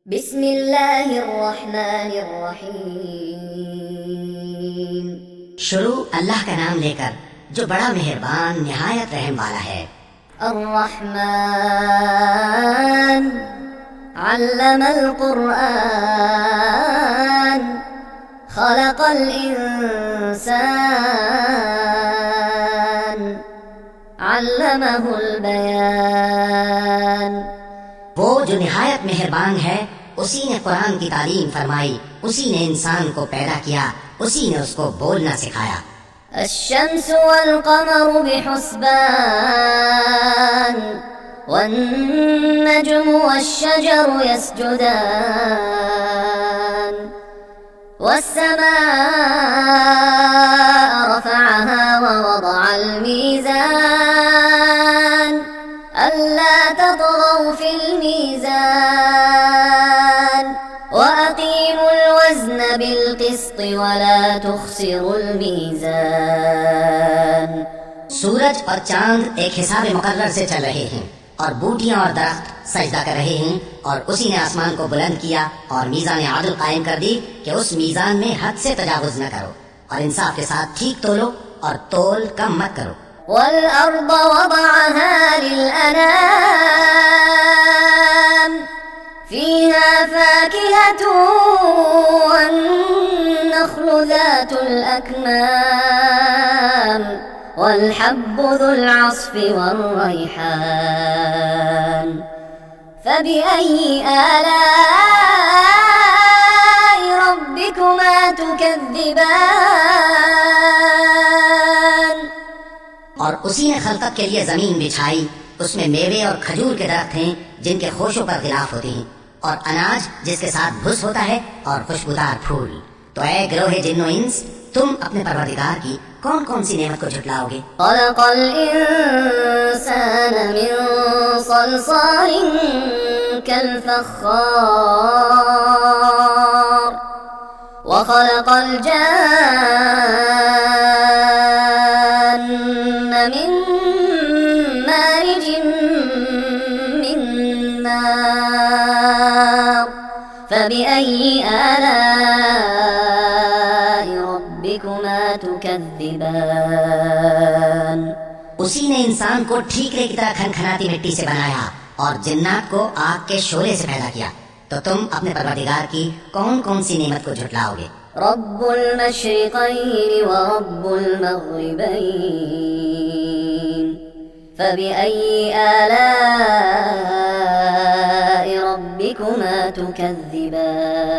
بسم اللہ الرحمن الرحیم۔ شروع اللہ کا نام لے کر جو بڑا مہربان نہایت رحم والا ہے۔ الرحمن علم القرآن خلق الانسان علمہ البیان۔ وہ جو نہایت مہربان ہے، اسی نے قرآن کی تعلیم فرمائی، اسی نے انسان کو پیدا کیا، اسی نے اس کو بولنا سکھایا۔ الشمس والقمر بحسبان والنجم والشجر يسجدان والسماء رفعها ووضع الميزان ألا تطغوا في الميزان وأقيموا الوزن بالقسط ولا تخسروا الميزان۔ سورج اور چاند ایک حساب مقرر سے چل رہے ہیں، اور بوٹیاں اور درخت سجدہ کر رہے ہیں، اور اسی نے آسمان کو بلند کیا اور میزان عدل قائم کر دی کہ اس میزان میں حد سے تجاوز نہ کرو، اور انصاف کے ساتھ ٹھیک تولو اور تول کم مت کرو۔ والأرض وضعها للأنام فيها فاكهة والنخل ذات الأكمام والحب ذو العصف والريحان فبأي آلاء ربكما تكذبان۔ اور اسی نے خلقت کے لیے زمین بچھائی، اس میں میوے اور کھجور کے درخت ہیں جن کے خوشوں پر غلاف ہوتے ہیں، اور اناج جس کے ساتھ بھس ہوتا ہے، اور خوشبودار پھول۔ تو اے گروہ جن و انس، تم اپنے پروردگار کی کون کون سی نعمت کو جھٹلاؤ گے؟ خلق الانسان من صلصال كالفخار وخلق الجان من مارج من نار فبأي آلاء ربكما تكذبان۔ اسی نے انسان کو ٹھیکرے کی طرح کھنکھناتی مٹی سے بنایا اور جنات کو آگ کے شعلے سے پیدا کیا، تو تم اپنے پروردگار کی کون کون سی نعمت کو جھٹلاؤ گے؟ رب المشرقين ورب المغربين فبأي آلاء ربكما تكذبان۔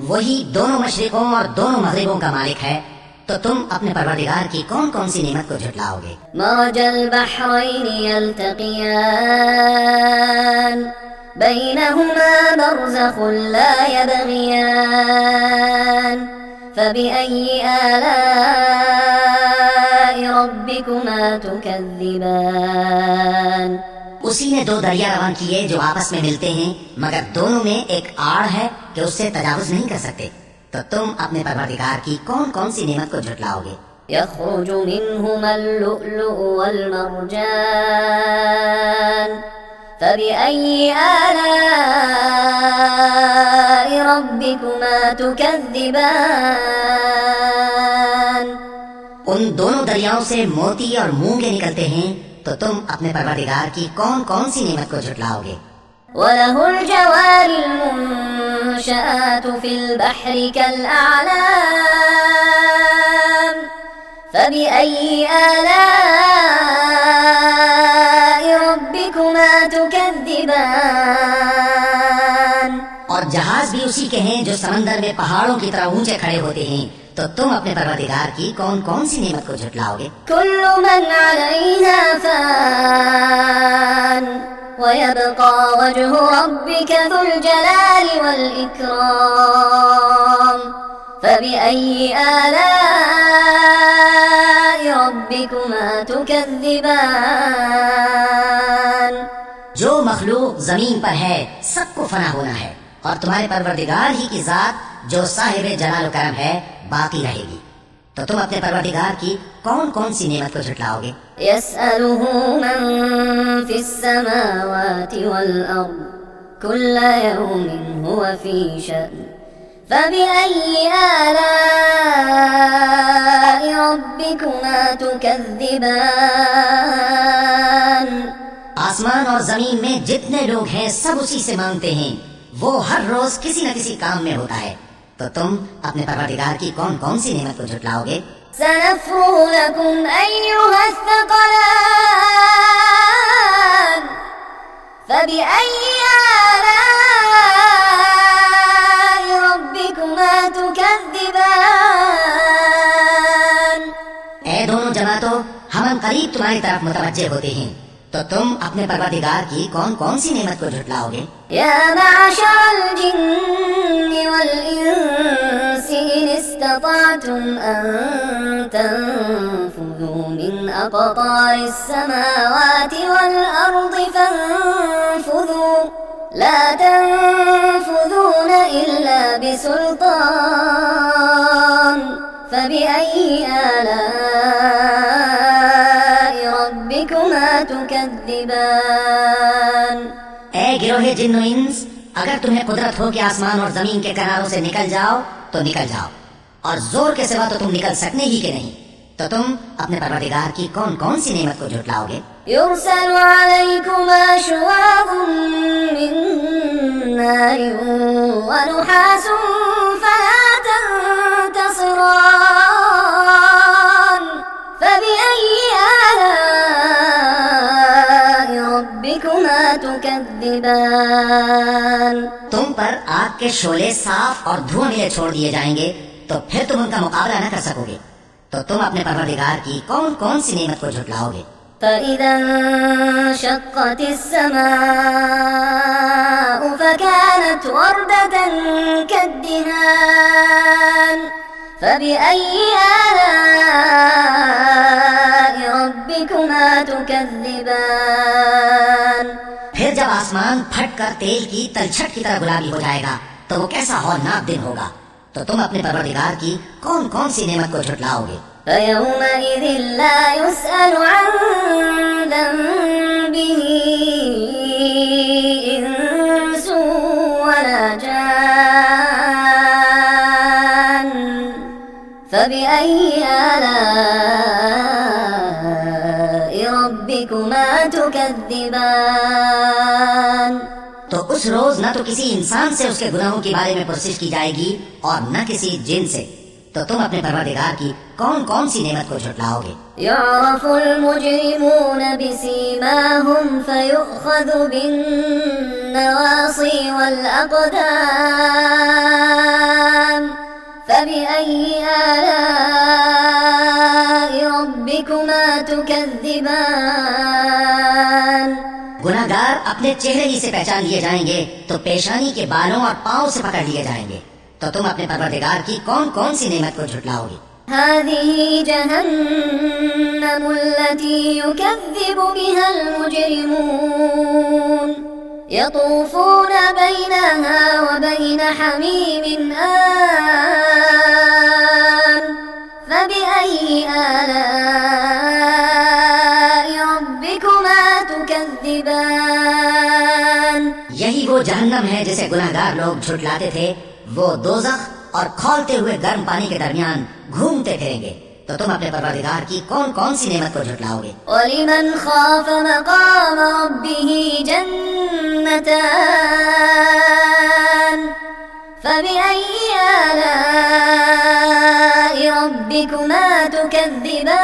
وہی دونوں مشرقوں اور دونوں مغربوں کا مالک ہے، تو تم اپنے پروردگار کی کون کون سی نعمت کو جھٹلاؤ گے؟ مرج البحرين يلتقيان بينهما برزخ لا يبغيان فبأي آلاء ربكما تكذبان۔ اسی نے دو دریا روان کیے جو آپس میں ملتے ہیں، مگر دونوں میں ایک آڑ ہے کہ اس سے تجاوز نہیں کر سکتے، تو تم اپنے پروردگار کی کون کون سی نعمت کو جھٹلاؤ گے؟ يخرج منهما اللؤلؤ والمرجان فبأي آلاء ربكما تكذبان۔ ان دونوں دریاؤں سے موتی اور مونگے نکلتے ہیں، تو تم اپنے پروردگار کی کون کون سی نعمت کو جھٹلاؤ گے؟ وله الجوار المنشآت في البحر كالأعلام فبأي آلاء ربكما تكذبان۔ اور جہاز بھی اسی کے ہیں جو سمندر میں پہاڑوں کی طرح اونچے کھڑے ہوتے ہیں، تو تم اپنے پروردگار کی کون کون سی نعمت کو جھٹلاؤ گے؟ كل من عليها فان ويبقى وجه ربك ذو الجلال والإكرام فبأي آلاء ربكما تكذبان۔ جو مخلوق زمین پر ہے سب کو فنا ہونا ہے، اور تمہارے پروردگار ہی کی ذات جو صاحب جلال و کرم ہے باقی رہے گی، تو تم اپنے پروردگار کی کون کون سی نعمت کو جھٹلاؤ گے؟ يسأله من في السماوات والأرض كل يوم هو في شأن فبأي آلاء ربكما تكذبان آسمان اور زمین میں جتنے لوگ ہیں سب اسی سے مانگتے ہیں، وہ ہر روز کسی نہ کسی کام میں ہوتا ہے، تو تم اپنے پروردگار کی کون کون سی نعمت کو جھٹلاؤ گے؟ سنفرغ لكم أيها الثقلان فبأي آلاء ربكما تكذبان اے دونوں جماعتوں، ہم قریب تمہاری طرف متوجہ ہوتے ہیں، تو تم اپنے پروردگار کی کون کون سی نعمت کو جھٹلاؤ گے؟ يا معشر الجن والإنس إن استطعتم أن تنفذوا من أقطار السماوات والأرض فانفذوا لا تنفذون إلا بسلطان فبأي آلاء ربكما تكذبان اے گروہ جن و انس، اگر تمہیں قدرت ہو کہ آسمان اور زمین کے کناروں سے نکل جاؤ تو نکل جاؤ، اور زور کے سوا تو تم نکل سکنے ہی کہ نہیں، تو تم اپنے پروردگار کی کون کون سی نعمت کو جھٹلاؤ گے؟ يرسل عليكما شواظ من نار ونحاس فلا تنتصران فبأي آلاء ربكما تكذبان تم پر آگ کے شعلے صاف اور دھواں ملے چھوڑ دیے جائیں گے، تو پھر تم ان کا مقابلہ نہ کر سکو گے، تو تم اپنے پروردگار کی کون کون سی نعمت کو جھٹلاؤ گے؟ فإذا انشقت السماء فكانت وردة كالدهان فبأي آلاء ربكما تكذبان پھر جب آسمان پھٹ کر تیل کی تلچھٹ کی طرح گلابی ہو جائے گا تو وہ کیسا ہولناک دن ہوگا، تو تم اپنے پروردگار کی کون کون سی نعمت کو جھٹلاؤ گے؟ فيومئذ لا يسأل عن ذنبه إنس ولا جان فبأي آلاء ربكما تكذبان تو اس روز نہ تو کسی انسان سے اس کے گناہوں کے بارے میں پرسش کی جائے گی اور نہ کسی جن سے، تو تم اپنے پروردگار کی کون کون سی نعمت کو جھٹلاؤ گے؟ يعرف المجرمون بسيماهم فيؤخذ بالنواصي والأقدام فبأي آلاء ربكما تكذبان گناہگار اپنے چہرے ہی سے پہچان لیے جائیں گے تو پیشانی کے بالوں اور پاؤں سے پکڑ لیے جائیں گے، تو تم اپنے پروردگار کی کون کون سی نعمت کو جھٹلاؤ گے؟ هذه جهنم التي يكذب بها المجرمون يطوفون بينها وبين حميم آن فبأي آلاء ربكما تكذبان یہی وہ جہنم ہے جسے گناہگار لوگ جھٹلاتے تھے، وہ دوزخ اور کھولتے ہوئے گرم پانی کے درمیان گھومتے پھریں گے، تو تم اپنے پروردگار کی کون کون سی نعمت کو جھٹلاؤ گے؟ وَلِمَنْ خَافَ مَقَامَ رَبِّهِ جَنَّتَانِ فَبِأَيِّ آلَاءِ رَبِّكُمَا تُكَذِّبَانِ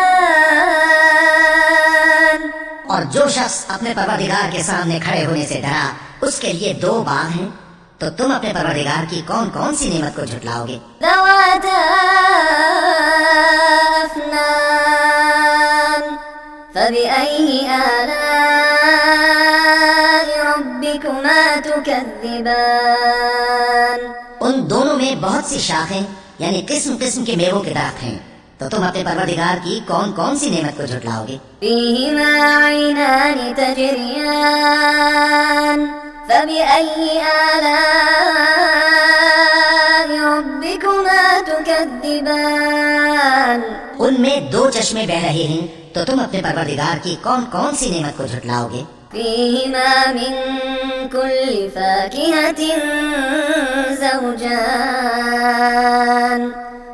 اور جو شخص اپنے پروردگار کے سامنے کھڑے ہونے سے ڈرا، اس کے لیے دو باغ ہیں، تو تم اپنے پروردگار کی کون کون سی نعمت کو جھٹلاؤ گے؟ ذَوَاتَا أَفْنَانٍ فَبِأَيِّ آلَاءِ رَبِّكُمَا تُكَذِّبَانِ ان دونوں میں بہت سی شاخیں یعنی قسم قسم کے میووں کے درخت ہیں، تو تم اپنے پروردگار کی کون کون سی نعمت کو جھٹلاؤ گے؟ فِيهِمَا عَيْنَانِ تَجْرِيَانِ فَبِأَيِّ آلَاءِ رَبِّكُمَا تُكَذِّبَانِ ان میں دو چشمے بہ رہے ہیں، تو تم اپنے پروردگار کی کون کون سی نعمت کو جھٹلاؤ گے؟ فِيهِمَا مِن كل فاكهة زوجان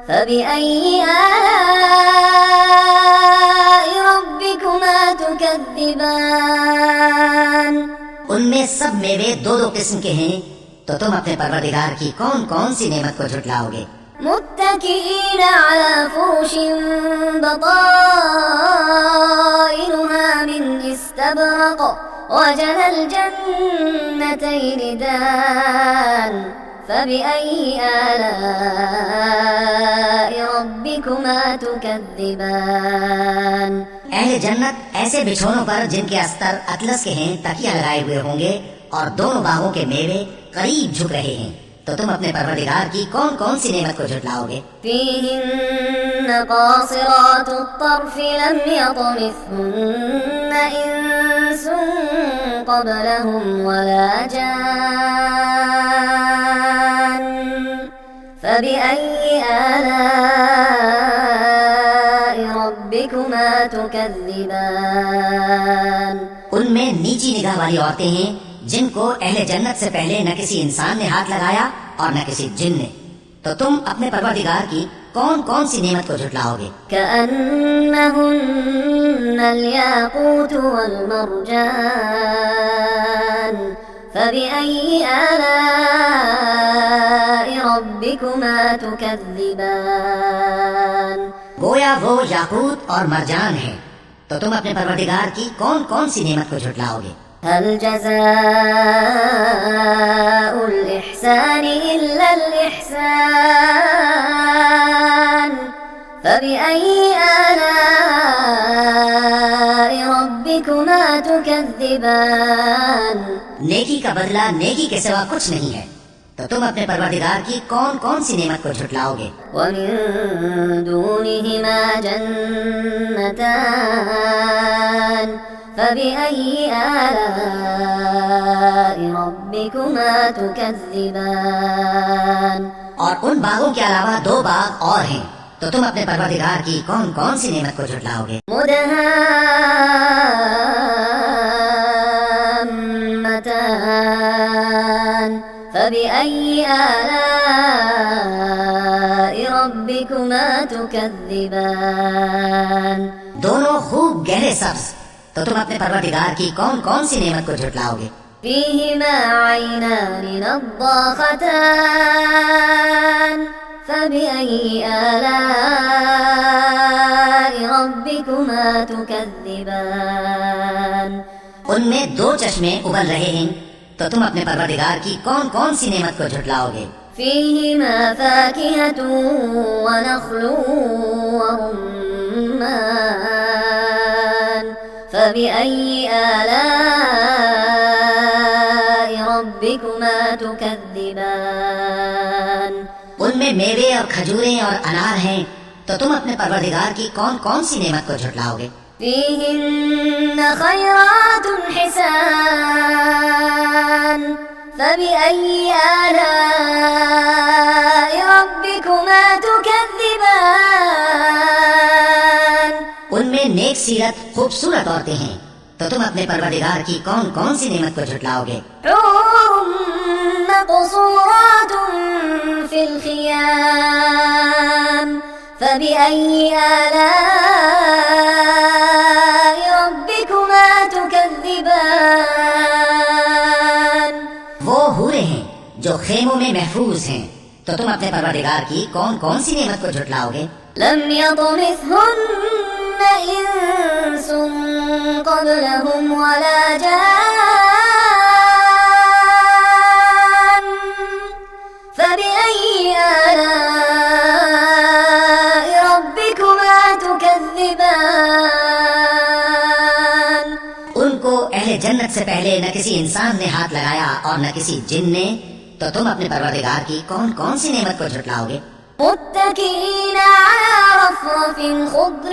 فبأي آلاء ربكما تكذبان ان میں سب میوے دو دو قسم کے ہیں، تو تم اپنے پروردگار کی کون کون سی نعمت کو جھٹلاؤ گے؟ متكئين على فرش بطائنها من استبرق وجنى الجنتين دان فبأي آلاء ربكما تكذبان اہل جنت ایسے بچھونوں پر جن کے استر اطلس کے ہیں تکیہ لگائے ہوئے ہوں گے، اور دونوں باغوں کے میوے قریب جھک رہے ہیں، تو تم اپنے پروردگار کی کون کون سی نعمت کو جھٹلاؤ گے؟ فيهن قاصرات الطرف لم يطمثهن إنس قبلهم ولا جان فبأي آلاء ربكما تكذبان ان میں نیچی نگاہ والی عورتیں ہیں جن کو اہل جنت سے پہلے نہ کسی انسان نے ہاتھ لگایا اور نہ کسی جن نے، تو تم اپنے پروردگار کی کون کون سی نعمت کو جھٹلاؤ گے؟ كأنهن الياقوت والمرجان فبأي آلاء ربكما تكذبان گویا وہ یاقوت اور مرجان ہے، تو تم اپنے پروردگار کی کون کون سی نعمت کو جھٹلاؤ گے؟ هل جزاء الإحسان إلا الإحسان فبأي آلاء ربكما تكذبان نیکی کا بدلہ نیکی کے سوا کچھ نہیں ہے، تو تم اپنے پروردگار کی کون کون سی نعمت کو جھٹلاؤ گے؟ ومن دونهما جنتان فبأي آلاء ربكما تكذبان اور ان باغوں کے علاوہ دو باغ اور ہیں، تو تم اپنے پروردگار کی کون کون سی نعمت کو جھٹلاؤ گے؟ مدهامتان فبأي آلاء ربكما تكذبان دونوں خوب گہرے سبز، تو تم اپنے پروردگار کی کون کون سی نعمت کو جھٹلاؤ گے؟ فيهما عينان نضاختان فبأي آلاء ربكما تكذبان ان میں دو چشمے ابل رہے ہیں، تو تم اپنے پروردگار کی کون کون سی نعمت کو جھٹلاؤ گے؟ فيهما فاكهة ونخل ورمان فبأي آلاء ربكما تكذبان ان میں میوے اور کھجوریں اور انار ہیں، تو تم اپنے پروردگار کی کون کون سی نعمت کو جھٹلاؤ گے؟ فيهن خيرات حسان فبأي آلاء ربكما تكذبان ان میں نیک سیرت خوبصورت عورتیں ہیں، تو تم اپنے پروردگار کی کون کون سی نعمت کو جھٹلاؤ گے؟ حور مقصورات في الخيام فبأي آلاء ربكما تكذبان وہ حوریں ہیں جو خیموں میں محفوظ ہیں، تو تم اپنے پروردگار کی کون کون سی نعمت کو جھٹلاؤ گے؟ لم يطمثهن إنس قبلهم ولا جان فبأي آلاء ربكما تكذبان ان کو اہل جنت سے پہلے نہ کسی انسان نے ہاتھ لگایا اور نہ کسی جن نے، تو تم اپنے پروردگار کی کون کون سی نعمت کو جھٹلاؤ گے؟ متكئين على رفرف خضر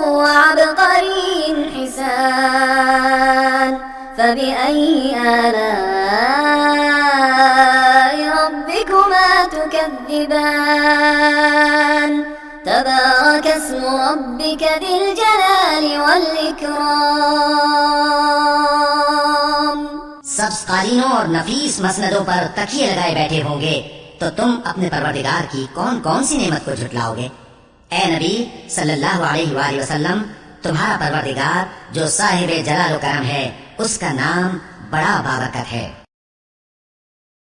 وعبقري حسان فبأي آلاء ربكما تكذبان تبارك اسم ربك ذي الجلال والإكرام سبز قالینوں اور نفیس مسندوں پر تکیے لگائے بیٹھے ہوں گے تو تم اپنے پروردگار کی کون کون سی نعمت کو جھٹلاؤ گے؟ اے نبی صلی اللہ علیہ وآلہ وسلم، تمہارا پروردگار جو صاحب جلال و کرم ہے، اس کا نام بڑا بابرکت ہے۔